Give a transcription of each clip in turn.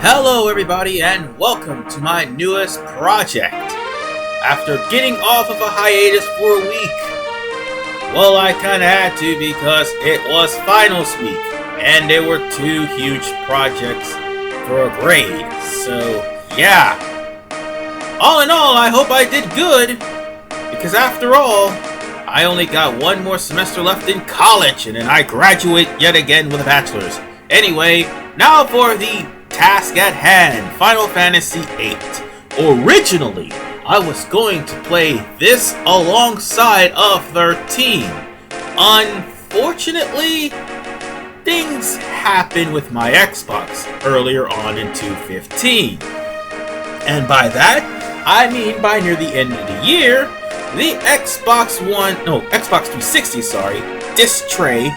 Hello everybody and welcome to my newest project. After getting off of a hiatus for a week, well, I kinda had to because it was finals week and there were two huge projects for a grade. So yeah, all in all, I hope I did good because after all, I only got one more semester left in college and then I graduate yet again with a bachelor's. Anyway, now for the task at hand, Final Fantasy VIII. Originally, I was going to play this alongside of 13. Unfortunately, things happened with my Xbox earlier on in 2015. And by that, I mean by near the end of the year, the Xbox 360, disc tray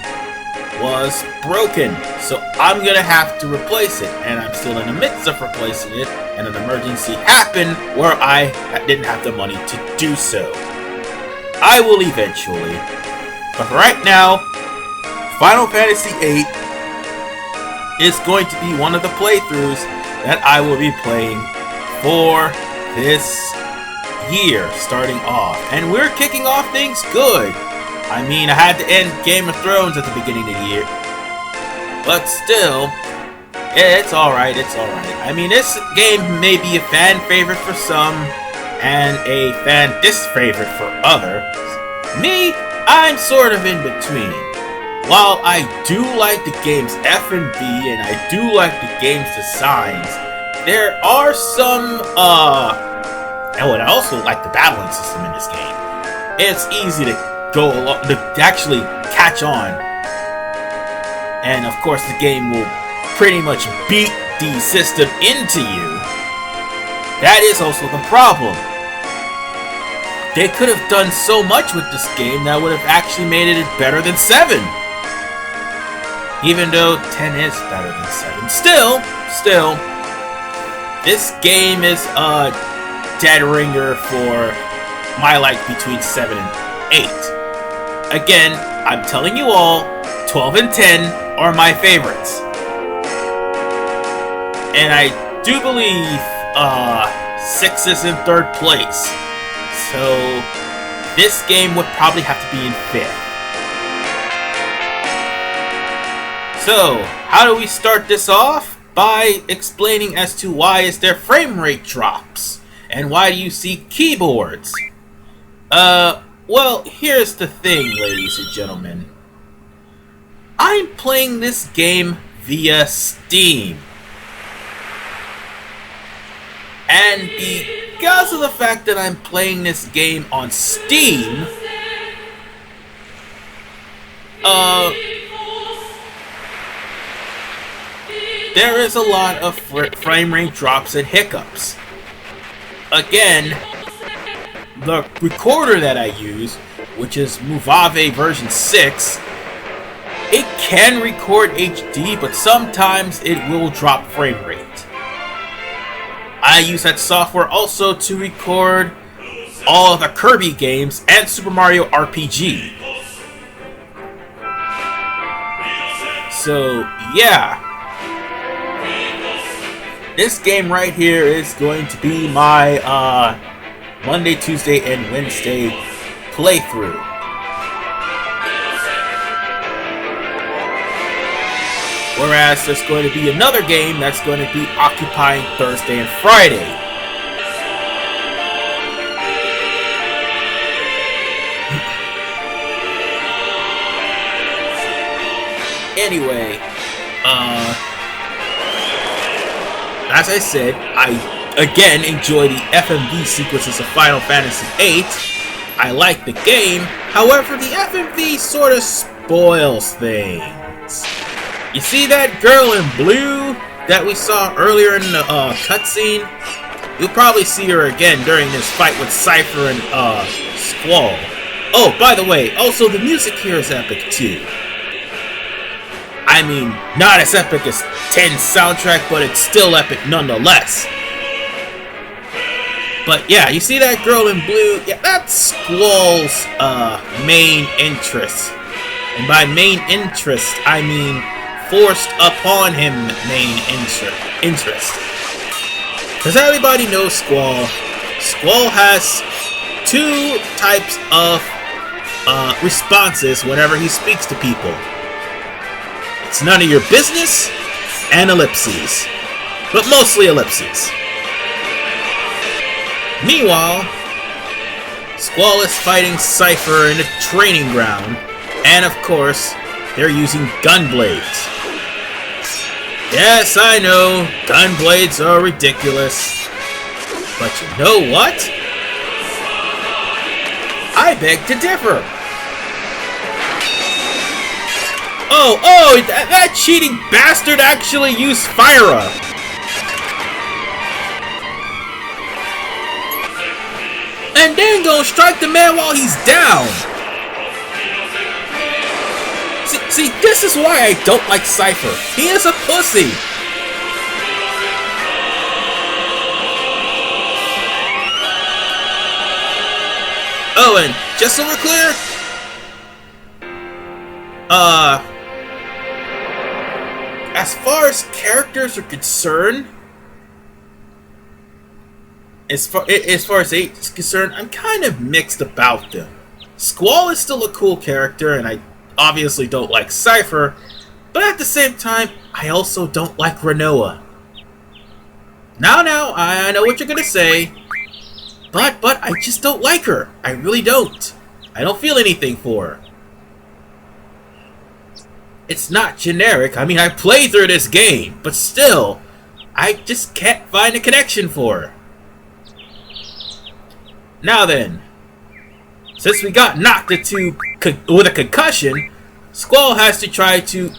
was broken, so I'm gonna have to replace it, and I'm still in the midst of replacing it, and an emergency happened where I didn't have the money to do so. I will eventually, but right now, Final Fantasy VIII is going to be one of the playthroughs that I will be playing for this year, starting off, and we're kicking off things good. I mean, I had to end Game of Thrones at the beginning of the year, but still, it's alright, I mean, this game may be a fan favorite for some, and a fan disfavorite for others. Me, I'm sort of in between. While I do like the game's F&B, and I do like the game's designs, there are some, and I also like the battling system in this game. It's easy to go along, to actually catch on, and of course the game will pretty much beat the system into you. That is also the problem. They could have done so much with this game that would have actually made it better than 7. Even though 10 is better than 7. Still, this game is a dead ringer for my like between 7 and 8. Again, I'm telling you all, 12 and 10 are my favorites. And I do believe 6 is in 3rd place. So this game would probably have to be in 5th. So, how do we start this off? By explaining as to why is there frame rate drops. And why do you see keyboards? Well, here's the thing, ladies and gentlemen. I'm playing this game via Steam. And because of the fact that I'm playing this game on Steam, there is a lot of frame rate drops and hiccups. Again, the recorder that I use, which is Muvave version 6, it can record HD, but sometimes it will drop frame rate. I use that software also to record all of the Kirby games and Super Mario RPG. So, yeah. This game right here is going to be my, Monday, Tuesday, and Wednesday playthrough. Whereas there's going to be another game that's going to be occupying Thursday and Friday. Anyway, as I said, I again enjoy the FMV sequences of Final Fantasy VIII. I like the game, however the FMV sort of spoils things. You see that girl in blue that we saw earlier in the cutscene? You'll probably see her again during this fight with Seifer and Squall. Oh, by the way, also the music here is epic too. I mean, not as epic as 10's soundtrack, but it's still epic nonetheless. But yeah, you see that girl in blue? Yeah, that's Squall's main interest. And by main interest, I mean forced upon him main interest. Because everybody knows Squall. Squall has two types of responses whenever he speaks to people. It's none of your business and ellipses. But mostly ellipses. Meanwhile, Squall is fighting Seifer in a training ground, and of course, they're using gun blades. Yes, I know, gun blades are ridiculous. But you know what? I beg to differ. Oh, that cheating bastard actually used Fire Up. And then gonna strike the man while he's down. See, this is why I don't like Seifer. He is a pussy. Oh, and just so we're clear, as far as characters are concerned, as far as 8 is concerned, I'm kind of mixed about them. Squall is still a cool character, and I obviously don't like Seifer, but at the same time, I also don't like Renoa. Now, I know what you're gonna say, but I just don't like her. I really don't. I don't feel anything for her. It's not generic. I mean, I played through this game, but still, I just can't find a connection for her. Now then, since we got knocked into with a concussion, Squall has to try to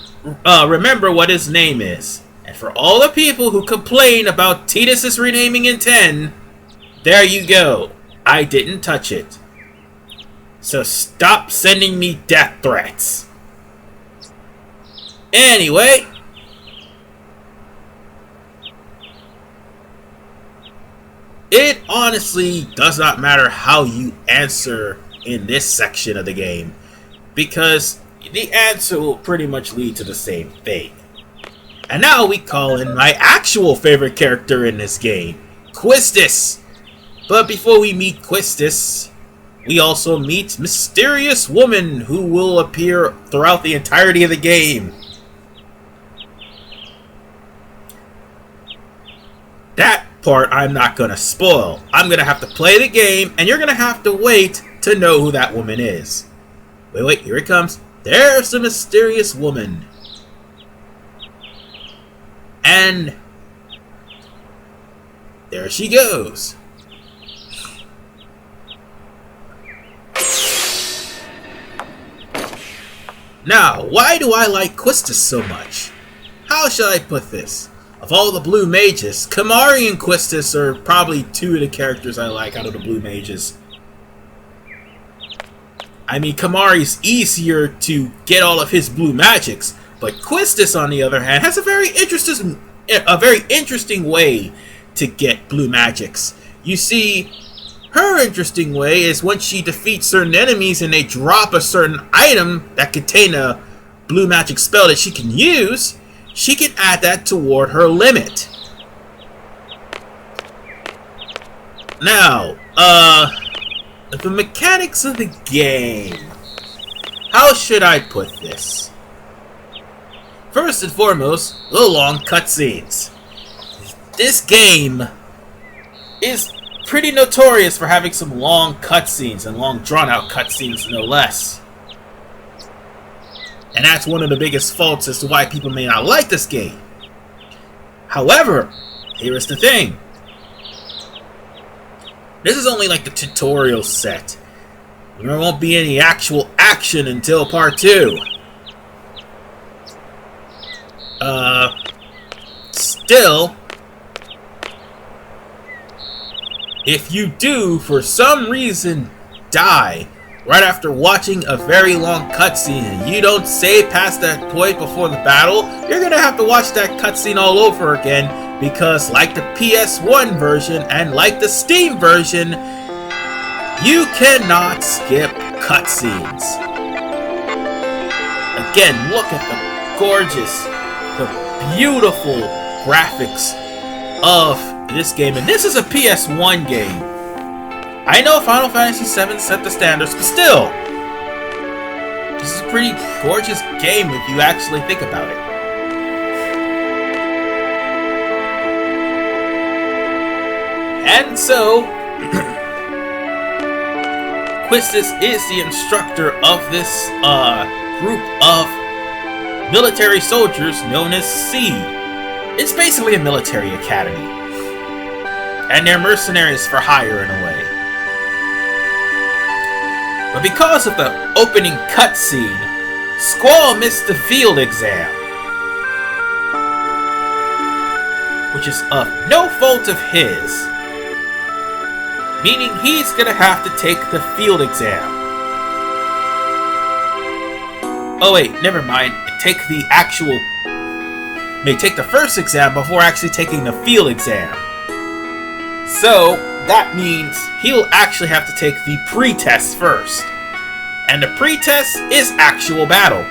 remember what his name is. And for all the people who complain about Tidus's renaming in 10, there you go. I didn't touch it. So stop sending me death threats. Anyway, it honestly does not matter how you answer in this section of the game, because the answer will pretty much lead to the same thing. And now we call in my actual favorite character in this game, Quistis. But before we meet Quistis, we also meet Mysterious Woman, who will appear throughout the entirety of the game. That part I'm not gonna spoil. I'm gonna have to play the game, and you're gonna have to wait to know who that woman is. Wait, here it comes. There's the Mysterious Woman. And there she goes. Now, why do I like Quistis so much? How shall I put this? Of all the blue mages, Kimahri and Quistis are probably two of the characters I like out of the blue mages. I mean, Kimahri's easier to get all of his blue magics, but Quistis, on the other hand, has a very interesting way to get blue magics. You see, her interesting way is when she defeats certain enemies and they drop a certain item that contain a blue magic spell that she can use, she can add that toward her limit. Now, the mechanics of the game. How should I put this? First and foremost, the long cutscenes. This game is pretty notorious for having some long cutscenes, and long drawn-out cutscenes, no less. And that's one of the biggest faults as to why people may not like this game. However, here is the thing. This is only like the tutorial set. There won't be any actual action until part 2. Still, if you do, for some reason, die right after watching a very long cutscene and you don't save past that point before the battle, you're gonna have to watch that cutscene all over again, because like the PS1 version and like the Steam version, you cannot skip cutscenes. Again, look at the gorgeous beautiful graphics of this game, and this is a PS1 game. I know Final Fantasy VII set the standards, but still, this is a pretty gorgeous game if you actually think about it. And so, Quistis is the instructor of this group of military soldiers known as Seed. It's basically a military academy. And they're mercenaries for hire in a way. But because of the opening cutscene, Squall missed the field exam. Which is of no fault of his. Meaning he's gonna have to take the field exam. Oh wait, never mind. Take the first exam before actually taking the field exam. So, that means he'll actually have to take the pre-test first. And the pre-test is actual battle.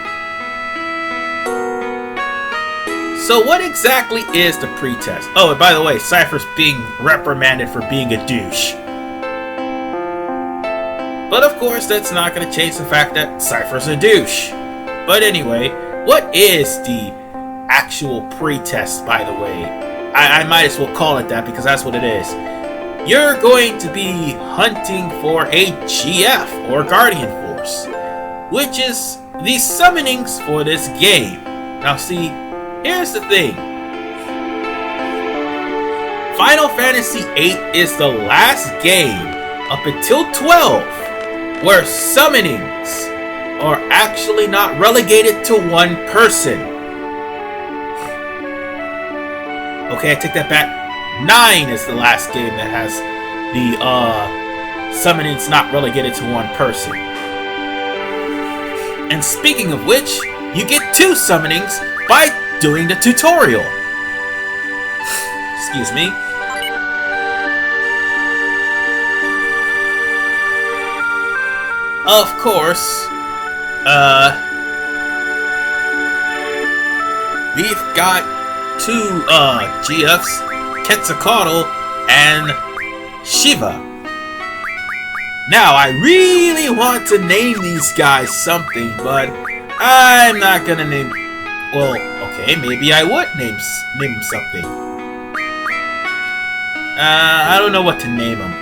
So what exactly is the pre-test? Oh, and by the way, Seifer's being reprimanded for being a douche. But of course, that's not going to change the fact that Seifer's a douche. But anyway, what is the actual pre-test, by the way? I might as well call it that because that's what it is. You're going to be hunting for a GF, or Guardian Force, which is the summonings for this game. Now see, here's the thing. Final Fantasy VIII is the last game up until 12 where summonings are actually not relegated to one person. Okay, I take that back. 9 is the last game that has the summonings not relegated to one person. And speaking of which, you get 2 summonings by doing the tutorial. Excuse me. Of course, we've got 2 GFs, Quetzalcoatl and Shiva. Now, I really want to name these guys something, but I'm not gonna name... Well, okay, maybe I would name them something. I don't know what to name them.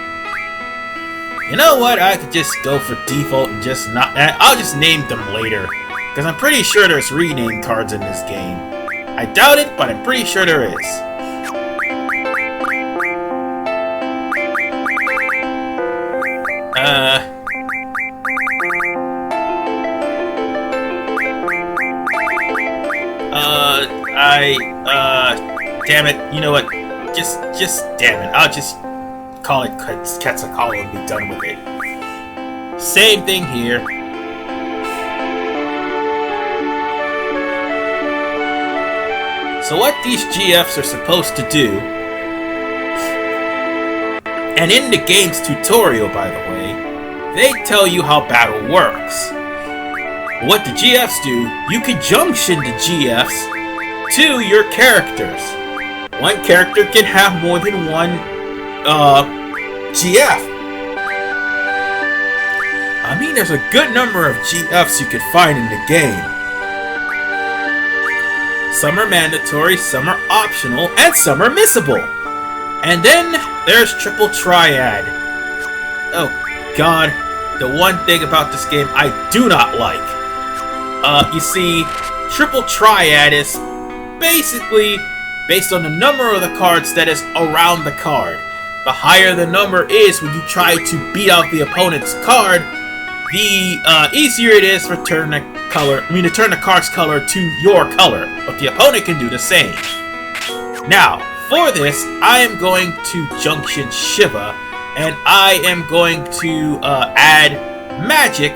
You know what? I could just go for default and just not... I'll just name them later, because I'm pretty sure there's rename cards in this game. I doubt it, but I'm pretty sure there is. Damn it, you know what? Just damn it. I'll just call it Quetzalcoatl and be done with it. Same thing here. So what these GFs are supposed to do, and in the game's tutorial, by the way, they tell you how battle works. What the GFs do, you can junction the GFs to your characters. One character can have more than one GF. I mean, there's a good number of GFs you could find in the game. Some are mandatory, some are optional, and some are missable. And then there's Triple Triad. Oh god, the one thing about this game I do not like. You see, Triple Triad is basically based on the number of the cards that is around the card. The higher the number is when you try to beat out the opponent's card, the easier it is to turn the card's color to your color. But the opponent can do the same. Now, for this, I am going to junction Shiva, and I am going to add magic.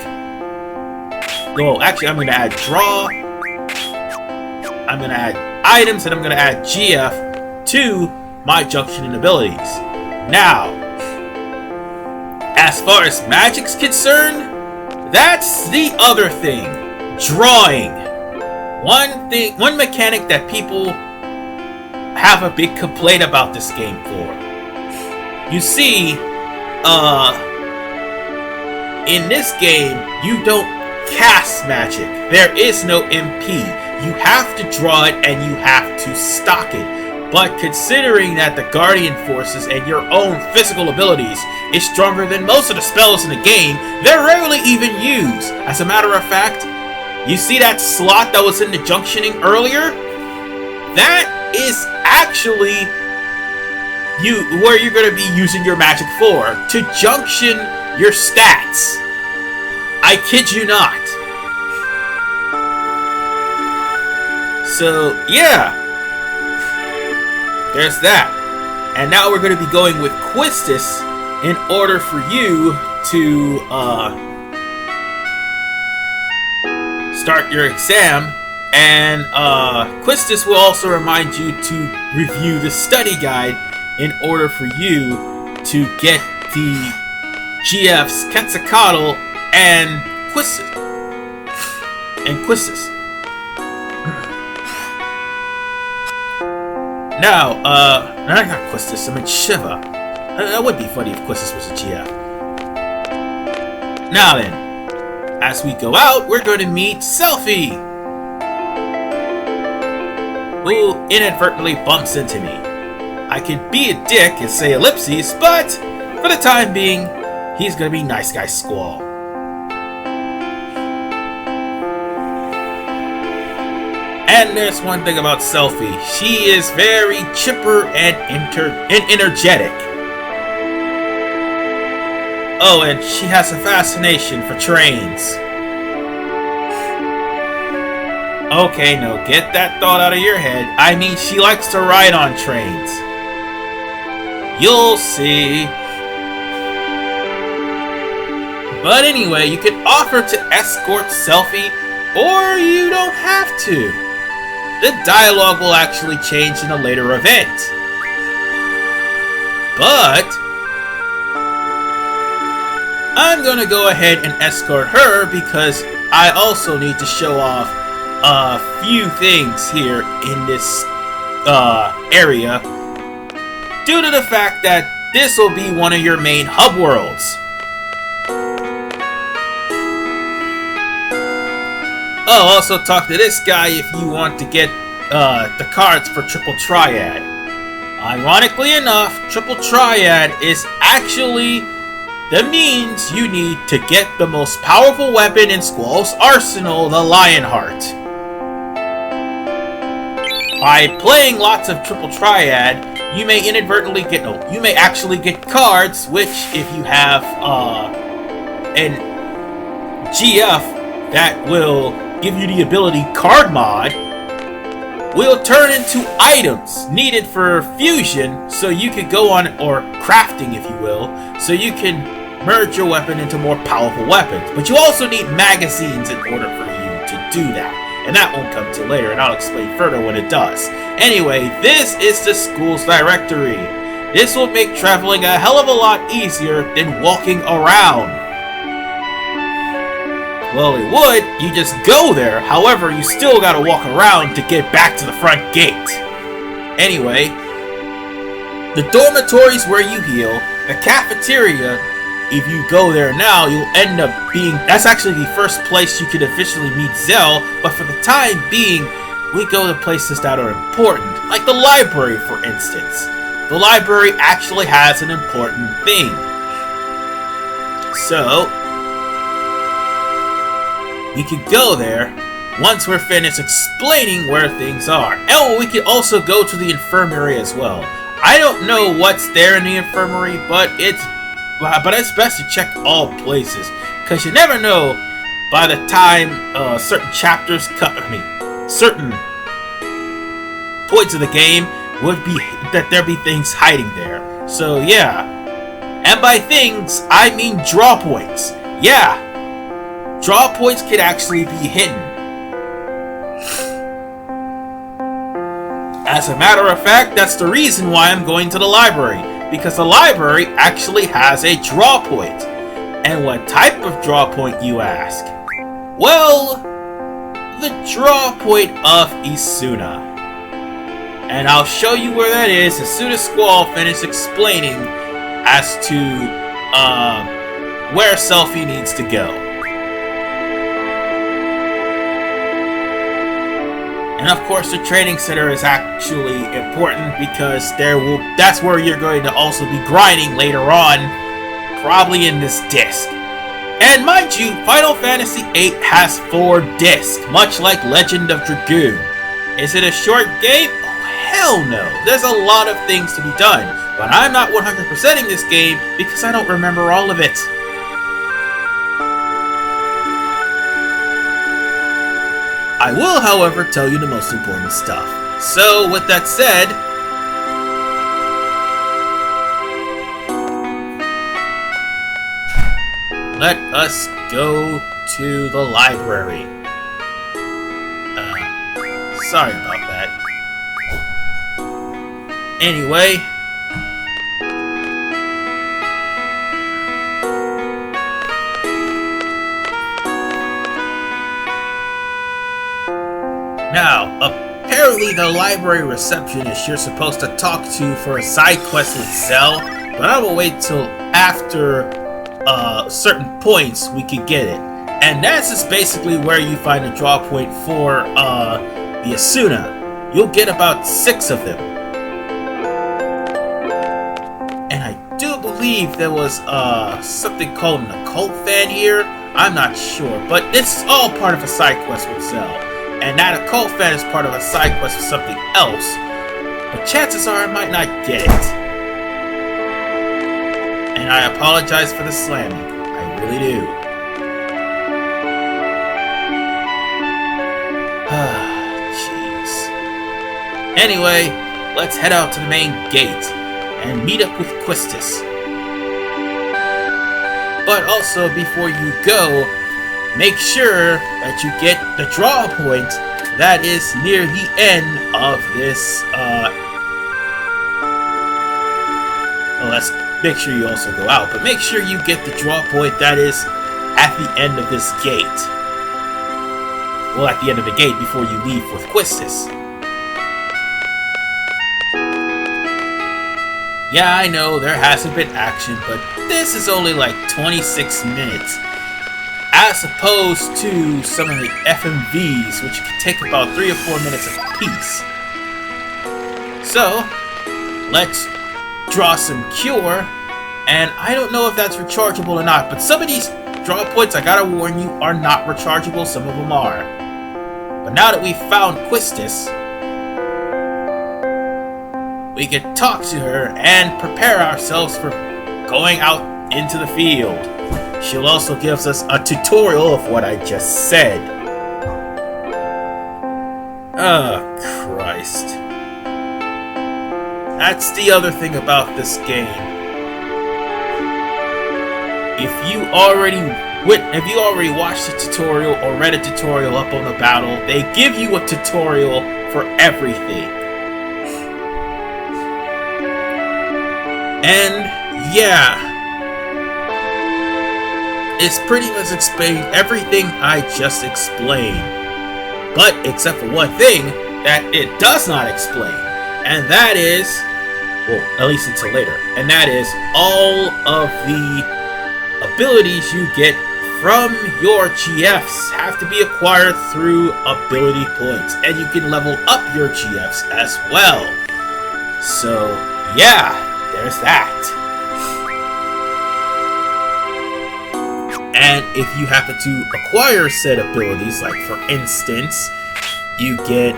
Well, actually, I'm going to add draw. I'm going to add items, and I'm going to add GF to my junctioning abilities. Now, as far as magic's concerned, that's the other thing. Drawing. one mechanic that people have a big complaint about this game for. You see, in this game, you don't cast magic. There is no MP. You have to draw it and you have to stock it. But considering that the Guardian Forces and your own physical abilities is stronger than most of the spells in the game, they're rarely even used. As a matter of fact, you see that slot that was in the junctioning earlier? That is actually where you're going to be using your magic for, to junction your stats. I kid you not. So, yeah. There's that. And now we're going to be going with Quistis in order for you to start your exam. And Quistis will also remind you to review the study guide in order for you to get the GFs Quetzalcoatl and Quistis. Now, not Quistis, I meant Shiva. That would be funny if Quistis was a GF. Now then, as we go out, we're going to meet Selphie, who inadvertently bumps into me. I could be a dick and say ellipses, but for the time being, he's going to be nice guy Squall. And there's one thing about Selphie. She is very chipper and energetic. Oh, and she has a fascination for trains. Okay, no, get that thought out of your head. I mean, she likes to ride on trains. You'll see. But anyway, you can offer to escort Selphie, or you don't have to. The dialogue will actually change in a later event. But I'm gonna go ahead and escort her because I also need to show off a few things here in this area, due to the fact that this will be one of your main hub worlds. Oh, also talk to this guy if you want to get the cards for Triple Triad. Ironically enough, Triple Triad is actually the means you need to get the most powerful weapon in Squall's arsenal, the Leonheart. By playing lots of Triple Triad, you may inadvertently get, you may actually get cards, which if you have an GF that will give you the ability Card Mod, will turn into items needed for fusion, so you could go on, or crafting if you will, so you can merge your weapon into more powerful weapons. But you also need magazines in order for you to do that. And that won't come till later, and I'll explain further when it does. Anyway, this is the school's directory. This will make traveling a hell of a lot easier than walking around. Well, it would. You just go there. However, you still gotta walk around to get back to the front gate. Anyway, the dormitory's where you heal. The cafeteria, if you go there now, you'll end up being... That's actually the first place you could officially meet Zell, but for the time being, we go to places that are important, like the library, for instance. The library actually has an important thing. So, we could go there once we're finished explaining where things are. And we could also go to the infirmary as well. I don't know what's there in the infirmary, but it's best to check all places, because you never know by the time certain chapters certain points of the game would be that there be things hiding there. So yeah, and by things I mean draw points. Yeah, draw points can actually be hidden. As a matter of fact, that's the reason why I'm going to the library, because the library actually has a draw point. And what type of draw point, you ask? Well, the draw point of Isuna. And I'll show you where that is as soon as Squall finishes explaining as to where Selphie needs to go. And of course, the training center is actually important because that's where you're going to also be grinding later on, probably in this disc. And mind you, Final Fantasy VIII has 4 discs, much like Legend of Dragoon. Is it a short game? Oh, hell no. There's a lot of things to be done, but I'm not 100%ing this game because I don't remember all of it. I will, however, tell you the most important stuff. So, with that said, let us go to the library. Sorry about that. Anyway, now, apparently the library receptionist you're supposed to talk to for a side quest with Zell, but I will wait till after certain points we could get it. And that's just basically where you find a draw point for the Isuna. You'll get about 6 of them. And I do believe there was something called an occult fan here. I'm not sure, but this is all part of a side quest with Zell. And that occult fan is part of a side quest for something else. But chances are I might not get it. And I apologize for the slamming. I really do. Jeez. Anyway, let's head out to the main gate and meet up with Quistis. But also, before you go, make sure that you get the draw point that is near the end of this, well, let's make sure you also go out, but make sure you get the draw point that is at the end of this gate. Well, at the end of the gate before you leave with Quistis. Yeah, I know there hasn't been action, but this is only like 26 minutes. As opposed to some of the FMVs, which can take about 3 or 4 minutes apiece. So, let's draw some cure, and I don't know if that's rechargeable or not, but some of these draw points, I gotta warn you, are not rechargeable, some of them are. But now that we've found Quistis, we can talk to her and prepare ourselves for going out into the field. She'll also give us a tutorial of what I just said. Oh, Christ. That's the other thing about this game. If you already watched the tutorial or read a tutorial up on the battle, they give you a tutorial for everything. And yeah, it's pretty much explained everything I just explained. But except for one thing that it does not explain. And that is, well, at least until later. And that is all of the abilities you get from your GFs have to be acquired through ability points. And you can level up your GFs as well. So, yeah, there's that. And if you happen to acquire said abilities, like for instance, you get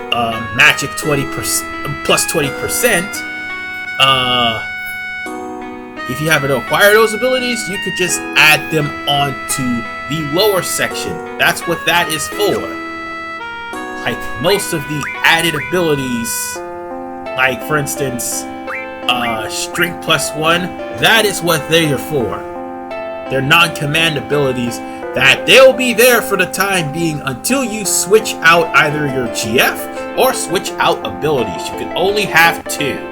magic 20% plus 20%. If you happen to acquire those abilities, you could just add them onto the lower section. That's what that is for. Like most of the added abilities, like for instance, strength plus 1, that is what they are for. They're non-command abilities that they'll be there for the time being until you switch out either your GF or switch out abilities. You can only have 2.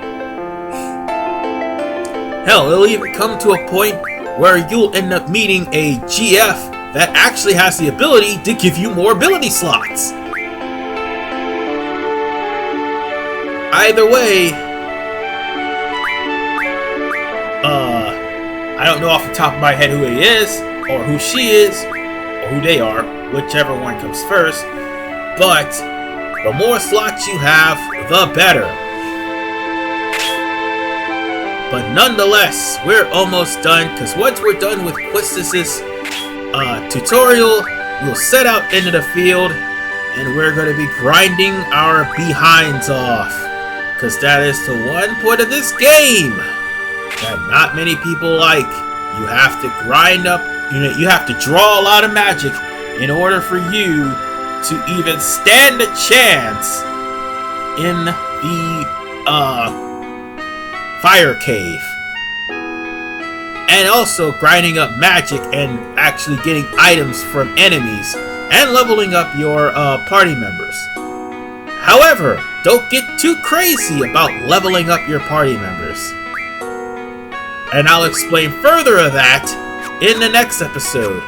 Hell, it'll even come to a point where you'll end up meeting a GF that actually has the ability to give you more ability slots. either way, I don't know off the top of my head who he is, or who she is, or who they are, whichever one comes first, but the more slots you have, the better. But nonetheless, we're almost done, because once we're done with Quistis' tutorial, we'll set out into the field, and we're going to be grinding our behinds off. Because that is the one point of this game that not many people like. You have to grind up, you have to draw a lot of magic in order for you to even stand a chance in the fire cave. And also grinding up magic and actually getting items from enemies and leveling up your party members. However, don't get too crazy about leveling up your party members. And I'll explain further of that in the next episode.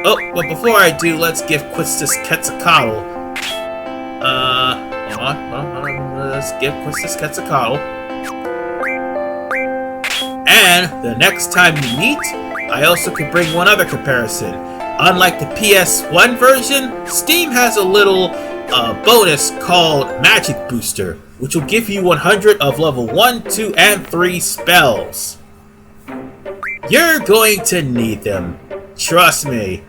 Oh, but before I do, let's give Quistis Quetzalcoatl. Hold on. Let's give Quistis Quetzalcoatl. And the next time you meet, I also could bring one other comparison. Unlike the PS1 version, Steam has a little bonus called Magic Booster, which will give you 100 of level 1, 2, and 3 spells. You're going to need them. Trust me.